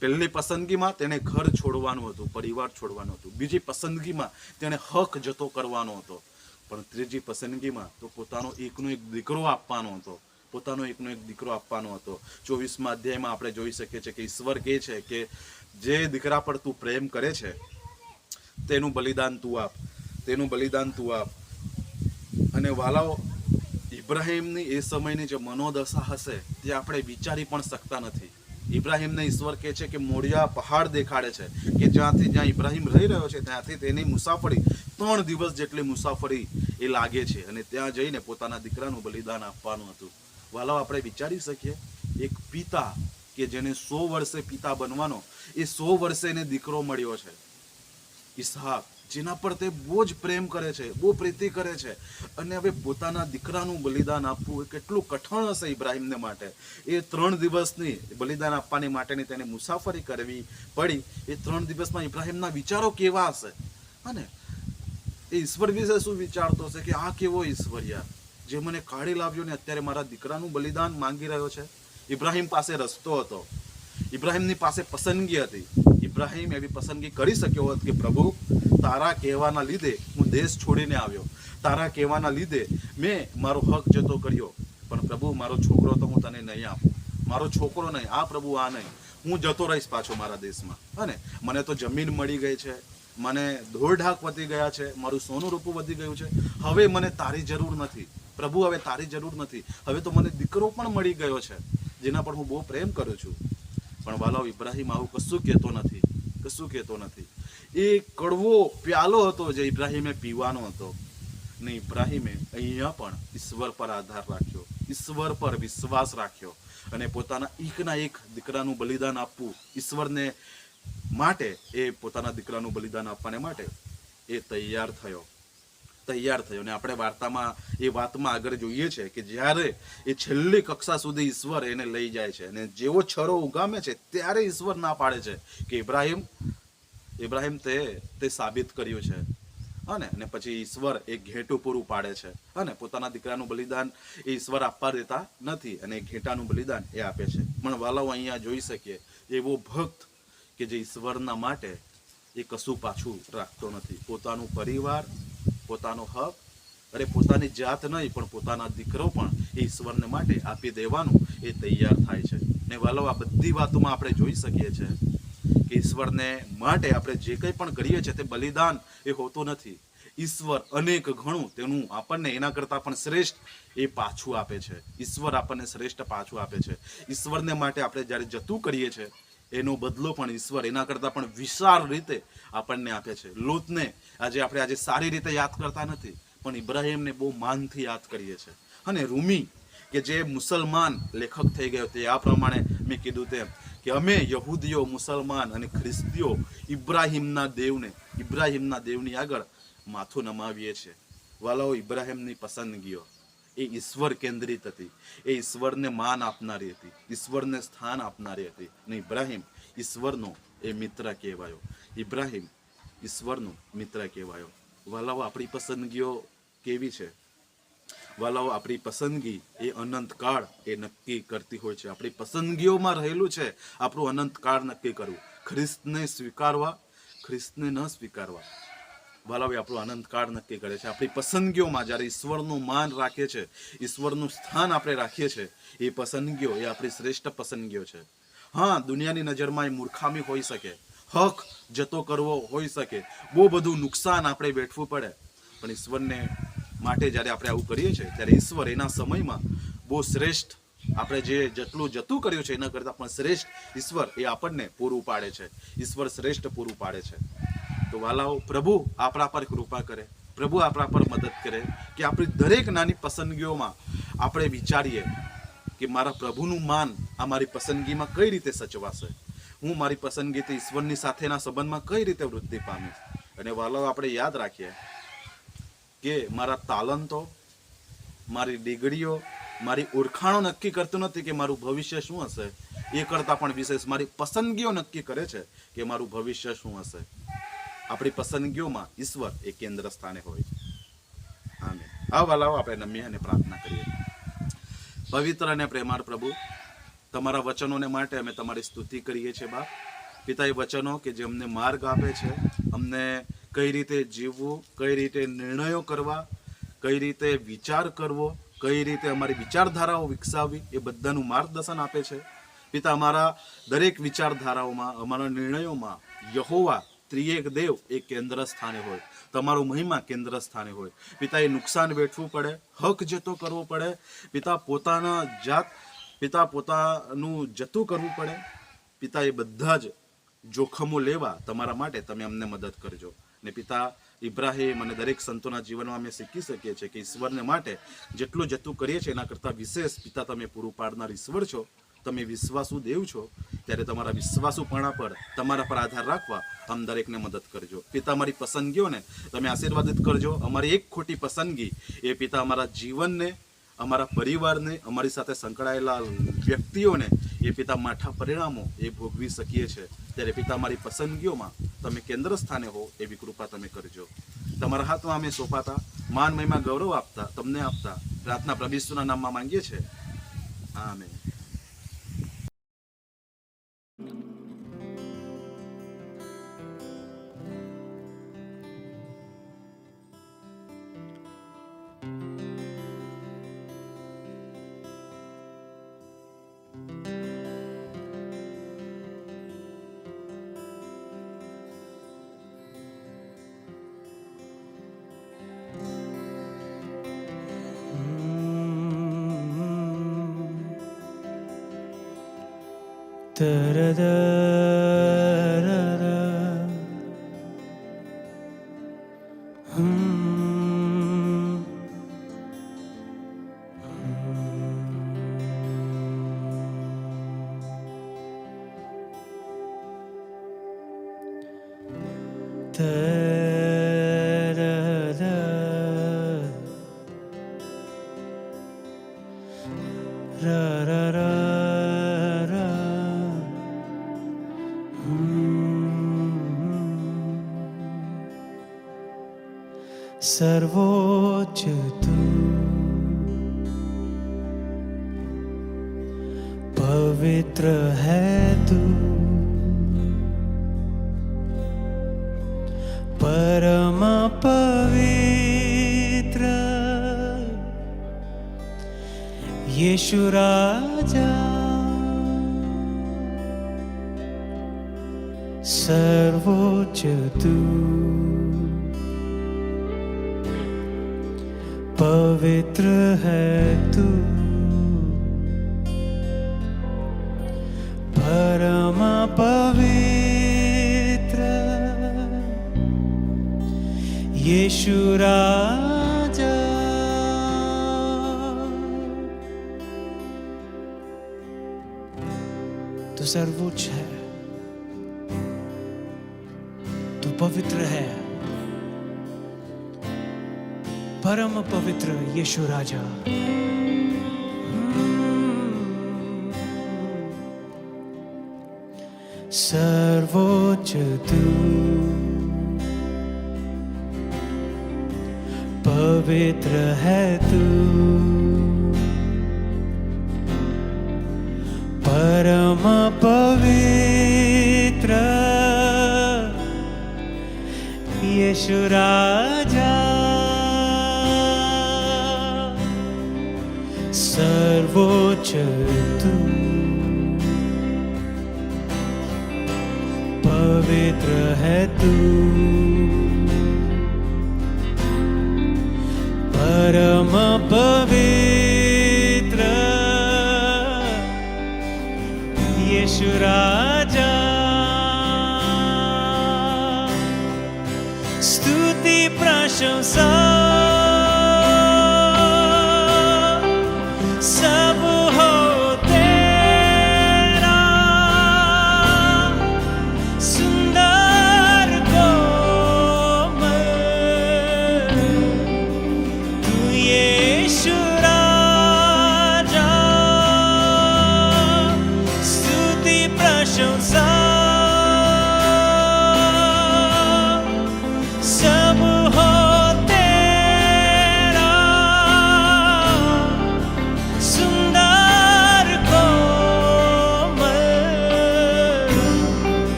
પહેલી પસંદગીમાં તેને ઘર છોડવાનું હતું, પરિવાર છોડવાનું હતું. બીજી પસંદગીમાં તેને હક જતો કરવાનો હતો. પણ ત્રીજી પસંદગીમાં તો પોતાનો એકનો એક દીકરો આપવાનો હતો. 24મા અધ્યાયમાં આપણે જોઈ શકીએ છીએ કે ઈશ્વર કહે છે કે જે દીકરા પર તું પ્રેમ કરે છે તેનું બલિદાન તું આપ. અને વાલાઓ, ઇબ્રાહિમની એ સમયની જે મનોદશા હશે તે આપણે વિચારી પણ શકતા નથી. ઇબ્રાહિમને ઈશ્વર કહે છે કે મોરિયા પહાડ દેખાડે છે કે જ્યાં ઇબ્રાહિમ રહી રહ્યો છે ત્યાંથી તેની મુસાફરી 3 દિવસ જેટલી મુસાફરી એ લાગે છે, અને ત્યાં જઈને પોતાના દીકરાનું બલિદાન આપવાનું હતું. વાલાઓ, આપણે વિચારી શકીએ એક પિતા કે જેને 100 વર્ષે પિતા બનવાનો, એ 100 વર્ષે એને દીકરો મળ્યો છે ઈસહાક, જેના પર તે બહુ જ પ્રેમ કરે છે, બહુ પ્રીતિ કરે છે, અને હવે પોતાના દીકરાનું બલિદાન આપવું એ કેટલું કઠણ હશે ઇબ્રાહિમને માટે. એ 3 દિવસની બલિદાન આપવાની માટેની તેને મુસાફરી કરવી પડી. એ 3 દિવસમાં ઇબ્રાહિમના વિચારો કેવા હશે, અને એ ઈશ્વર વિશે શું વિચારતો હશે કે આ કેવો ઈશ્વર યાર, જે મને કાઢી લાવ્યો ને અત્યારે મારા દીકરાનું બલિદાન માંગી રહ્યો છે. ઇબ્રાહિમ પાસે રસ્તો હતો, ઇબ્રાહિમની પાસે પસંદગી હતી. ઇબ્રાહિમ એવી પસંદગી કરી શક્યો હોત કે પ્રભુ, તારા કહેવાના લીધે હું દેશ છોડીને આવ્યો, તારા કહેવાના લીધે મેં મારો હક જતો કર્યો, પણ પ્રભુ મારો છોકરો તો હું તને નહીં આપું, મારો છોકરો નહીં, આ પ્રભુ આ નહીં, હું જતો રહીશ પાછો મારા દેશમાં. અને મને તો જમીન મળી ગઈ છે, મને ધોળઢાક વધી ગયા છે, મારું સોનું રૂપું વધી ગયું છે, હવે મને તારી જરૂર નથી પ્રભુ, હવે તારી જરૂર નથી. હવે તો મને દીકરો પણ મળી ગયો છે જેના પર હું બહુ પ્રેમ કરું છું. પણ વાલાઓ, ઇબ્રાહિમ આવું કશું કહેતો નથી. એ કડવો પ્યાલો હતો જે ઇબ્રાહિમે પીવાનો હતો. ને ઇબ્રાહિમે અહીંયા પણ ઈશ્વર પર આધાર રાખ્યો, ઈશ્વર પર વિશ્વાસ રાખ્યો, અને પોતાના એકના એક દીકરાનું બલિદાન આપવું ઈશ્વરને માટે, એ પોતાના દીકરાનું બલિદાન આપવાને માટે એ તૈયાર થયો. અને આપણે એ વાતમાં આગળ જોઈએ છે કે જ્યારે એ છેલ્લી કક્ષા સુધી ઈશ્વર એને લઈ જાય છે, અને જેવો છરો ઉગામે છે ત્યારે ઈશ્વર ના પાડે છે કે ઇબ્રાહિમ તે સાબિત કર્યું છે. અને પછી ઈશ્વર એ ઘેટું પૂરું પાડે છે, અને પોતાના દીકરાનું બલિદાન એ ઈશ્વર આપવા દેતા નથી, અને ઘેટાનું બલિદાન એ આપે છે. પણ વાલાઓ, અહીંયા જોઈ શકીએ એવો ભક્ત કે જે ઈશ્વરના માટે એ કશું પાછું રાખતો નથી. પોતાનું પરિવાર, પોતાનો હક, પોતાની જાત નહીં પણ પોતાના દીકરો પણ એ ઈશ્વરને માટે આપી દેવાનું એ તૈયાર થાય છે. ને વાલો, આ બધી વાતોમાં આપણે જોઈ શકીએ છીએ કે ઈશ્વરને માટે આપણે જે કંઈ પણ કરીએ છીએ તે બલિદાન એ હોતું નથી. ઈશ્વર અનેક ઘણું તેનું આપણને એના કરતાં પણ શ્રેષ્ઠ એ પાછું આપે છે. ઈશ્વર આપણને શ્રેષ્ઠ પાછું આપે છે. ઈશ્વરને માટે આપણે જ્યારે જતું કરીએ છીએ એનો બદલો પણ ઈશ્વર એના કરતાં પણ વિશાળ રીતે આપણને આપે છે. લોતને આપણે સારી રીતે યાદ કરતા નથી, પણ ઇબ્રાહિમને બહુ માનથી યાદ કરીએ છીએ. અને રૂમી કે જે મુસલમાન લેખક થઈ ગયો, તે આ પ્રમાણે મેં કીધું તેમ કે અમે યહૂદીઓ, મુસલમાન અને ખ્રિસ્તીઓ ઇબ્રાહિમના દેવની આગળ માથું નમાવીએ છીએ. વાલાઓ, ઇબ્રાહિમની પસંદગીઓ એ ઈશ્વર કેન્દ્રિત હતી, એ ઈશ્વરને માન આપનારી હતી, ઈશ્વરને સ્થાન આપનારી હતી. અને ઇબ્રાહિમ ઈશ્વરનો એ મિત્ર કહેવાયો. વાલાઓ, આપણી પસંદગીઓ કેવી છે? વાલાઓ, આપણી પસંદગી એ અનંતકાળ એ નક્કી કરતી હોય છે. આપણી પસંદગીઓમાં રહેલું છે આપણું અનંતકાળ નક્કી કરવું. ખ્રિસ્તને સ્વીકારવા, ખ્રિસ્તને ન સ્વીકારવા, વાલાઓ, આપણું અનંતકાળ નક્કી કરે છે. આપણી પસંદગીઓમાં જ્યારે ઈશ્વરનું માન રાખીએ છીએ, ઈશ્વરનું સ્થાન આપણે રાખીએ છીએ, એ પસંદગીઓ એ આપણી શ્રેષ્ઠ પસંદગીઓ છે. હા, દુનિયાની નજરમાં એ મૂર્ખામી હોઈ શકે, હક જતો કરવો હોઈ શકે, બહુ બધું નુકસાન આપણે વેઠવું પડે, પણ ઈશ્વરને માટે જ્યારે આપણે આવું કરીએ છીએ ત્યારે ઈશ્વર એના સમયમાં બહુ શ્રેષ્ઠ, આપણે જે જેટલું જતું કર્યું છે એના કરતાં પણ શ્રેષ્ઠ ઈશ્વર એ આપણને પૂરું પાડે છે. ઈશ્વર શ્રેષ્ઠ પૂરું પાડે છે. તો વાલાઓ, પ્રભુ આપણા પર કૃપા કરે, પ્રભુ આપણા પર મદદ કરે કે આપણી દરેક નાની પસંદગીઓમાં આપણે વિચારીએ કે મારા પ્રભુનું માન આ મારી પસંદગીમાં કઈ રીતે સચવાશે, હું મારી પસંદગીથી ઈશ્વરની સાથેના સંબંધમાં કઈ રીતે વૃદ્ધિ પામીશ. અને વાલાઓ, આપણે યાદ રાખીએ કે મારા તાલંતો, મારી ડિગ્રીઓ, મારી ઓળખાણો નક્કી કરતું નથી કે મારું ભવિષ્ય શું હશે. એ કરતાં પણ વિશેષ મારી પસંદગીઓ નક્કી કરે છે કે મારું ભવિષ્ય શું હશે. આપણી પસંદગીઓમાં ઈશ્વર એ કેન્દ્ર સ્થાને હોય. આમેન. આ વાલાઓ, આપણે નમ્ય અને પ્રાર્થના કરીએ. પવિત્ર અને પ્રેમાળ પ્રભુ, તમારા વચનોને માટે અમે તમારી સ્તુતિ કરીએ છીએ બાપ. પિતા, એ વચનો કે જે અમને માર્ગ આપે છે, અમને કઈ રીતે જીવવું, કઈ રીતે નિર્ણયો કરવા, કઈ રીતે વિચાર કરવો, કઈ રીતે અમારી વિચારધારાઓ વિકસાવવી, એ બધાનું માર્ગદર્શન આપે છે. પિતા, અમારા દરેક વિચારધારાઓમાં, અમારા નિર્ણયોમાં યહોવા ત્રિએક દેવ એ કેન્દ્ર સ્થાને હોય, તમારો મહિમા કેન્દ્ર સ્થાને હોય. પિતા, એ નુકસાન વેઠવું પડે, હક જતો કરવો પડે, પિતા પોતાનું જતું કરવું પડે. પિતા, એ બધા જ જોખમો લેવા તમારા માટે તમે અમને મદદ કરજો. ને પિતા, ઇબ્રાહિમ અને દરેક સંતોના જીવનમાં અમે શીખી શકીએ છીએ કે ઈશ્વરને માટે જેટલું જતું કરીએ છીએ એના કરતાં વિશેષ પિતા તમે પૂરું પાડનાર ઈશ્વર છો, તમે વિશ્વાસુ દેવ છો. ત્યારે તમારા વિશ્વાસુપણા પર, તમારા પર આધાર રાખવા આમ દરેકને મદદ કરજો. પિતા, અમારી પસંદગીઓને તમે આશીર્વાદિત કરજો. અમારી એક ખોટી પસંદગી એ પિતા અમારા જીવનને, અમારા પરિવારને, અમારી સાથે સંકળાયેલા વ્યક્તિઓને એ પિતા માઠા પરિણામો એ ભોગવી શકીએ છીએ. ત્યારે પિતા, અમારી પસંદગીઓમાં તમે કેન્દ્ર સ્થાને હો એવી કૃપા તમે કરજો. તમારા હાથમાં અમે સોંપાતા, માન, મહિમા, ગૌરવ આપતા, તમને આપતા પ્રાર્થના પ્રભુ ઈસુના નામમાં માંગીએ છીએ. આમેન. सर्वोच्च तू पवित्र है तू, परम पवित्र यीशु राजा. सर्वोच्च तू पवित्र है तू, परम पवित्र यीशु राजा. तू सर्वोच्च है, तू पवित्र है, परम पवित्र यीशु राजा. सर्वोच्च तू पवित्र है तू, परम पवित्र यीशु राजा, सर्वोच्च तू, पवित्र है तू, परम पवित्र यीशु राजा, स्तुति प्रशंसा सब हो तेरा, सुंदर कोमल तू यीशु राजा, स्तुति प्रशंसा सब हो तेरा, सुंदर कोमल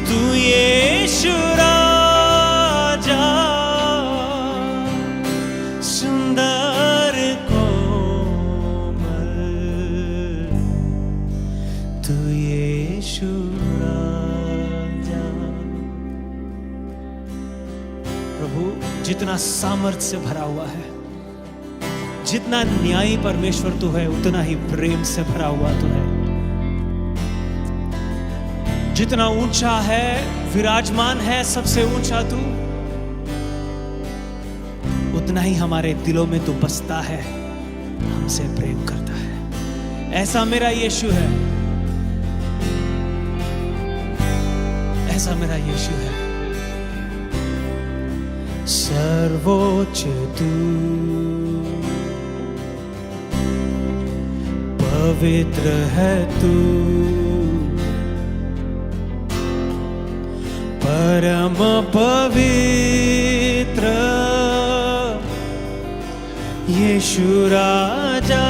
तू यीशु राजा, सुंदर कोमल तू यीशु राजा। प्रभु जितना सामर्थ्य से भरा हुआ है, जितना न्यायी परमेश्वर तू है, उतना ही प्रेम से भरा हुआ तू है। जितना ऊंचा है, विराजमान है सबसे ऊंचा तू, उतना ही हमारे दिलों में तू बसता है, हमसे प्रेम करता है। ऐसा मेरा यीशु है, ऐसा मेरा यीशु है। सर्वोच्च तू, पवित्र है तू, परम पवित्र यीशु राजा,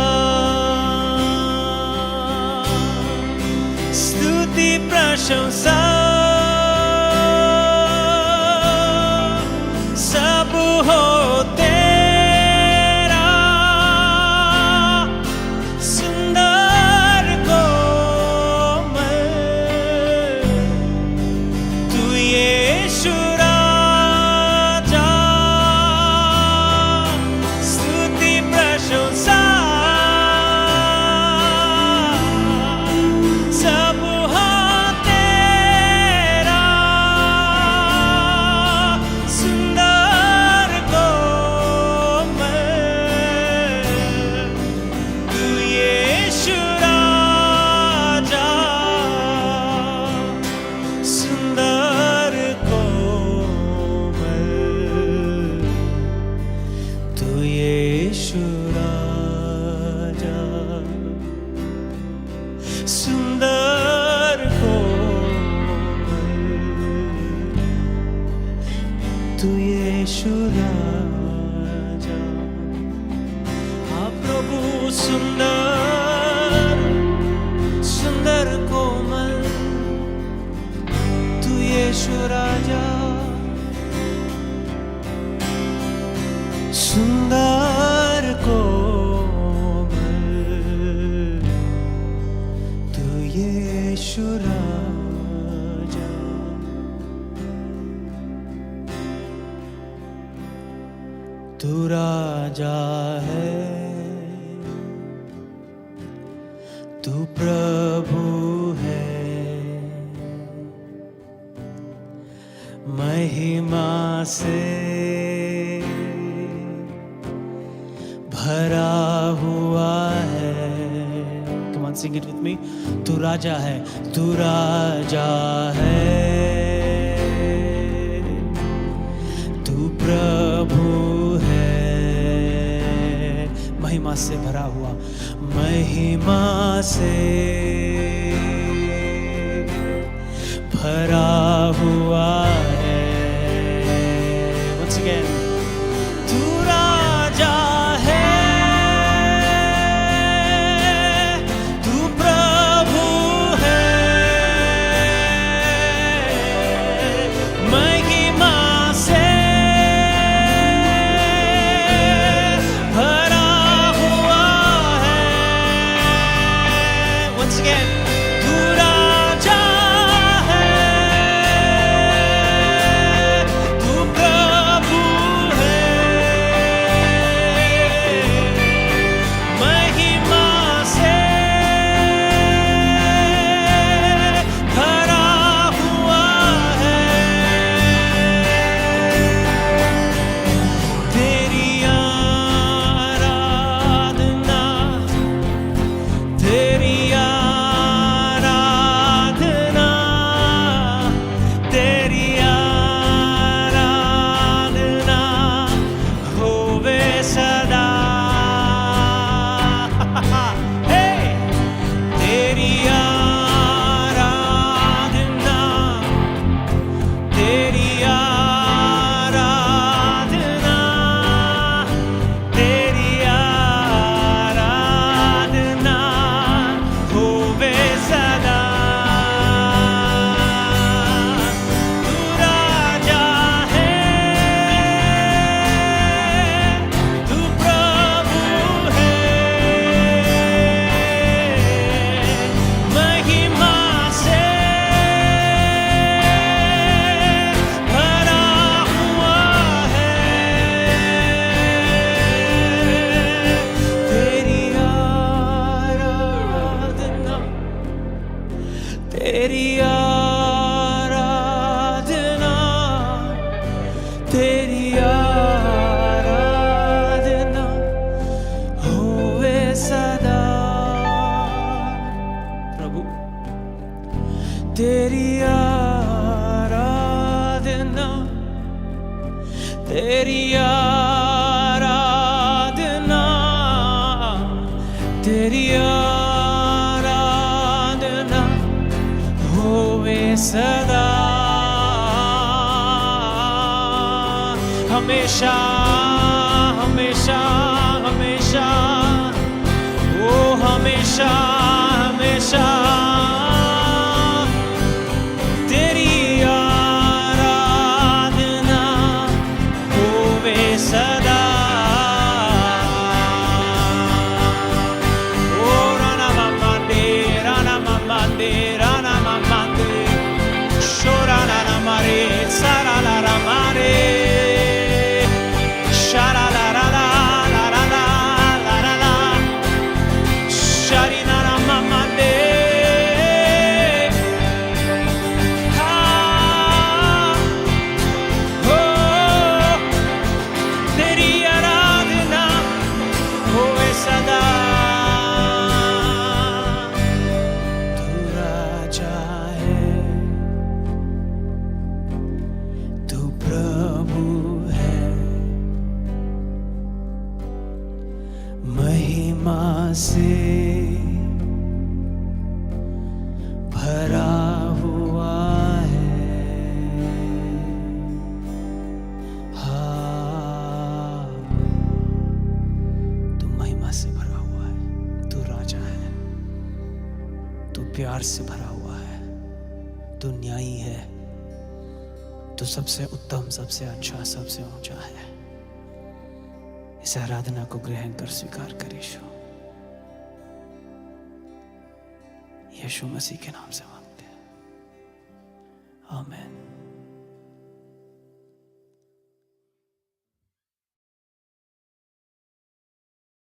स्तुति प्रशंसा सब हो तेरा, सुंदर कोमल तू यीशु राजा, स्तुति प्रशंसा सब हो तेरा, सुंदर कोमल तू यीशु राजा, सुंदर कोमल तू यीशु राजा, सुंदर कोमल तू यीशु राजा। हाँ प्रभु, सुंदर सुंदर कोमल तू यीशु राजा, सुंदर कोमल तू यीशु राजा। तू राजा है, तू प्रभु है, महिमा से भरा हुआ है। Come on, sing it with me. तू राजा है, तू राजा है, तू प्रभु है, महिमा से भरा हुआ, महिमा से भरा हुआ है। Once again, तू राजा हमेशा हमेशा हमेशा ओ हमेशा हमेशा तेरी आराधना होवे सदा ओ Rana mamande rana mamande shora rana mare sara la ramare shara la la la la la la la la la shari rana mamande तेरी आराधना होवे सदा तू राजा है तू प्रभु है महिमा से भरा हुआ है हाँ तू महिमा से भरा हुआ है तू राजा है तू प्यार से भरा हुआ है तू न्यायी है तू सबसे उत्तम सबसे अच्छा सबसे ऊंचा है इस आराधना को ग्रहण कर स्वीकार कर यीशु मसीह के नाम से मांगते हैं आमीन।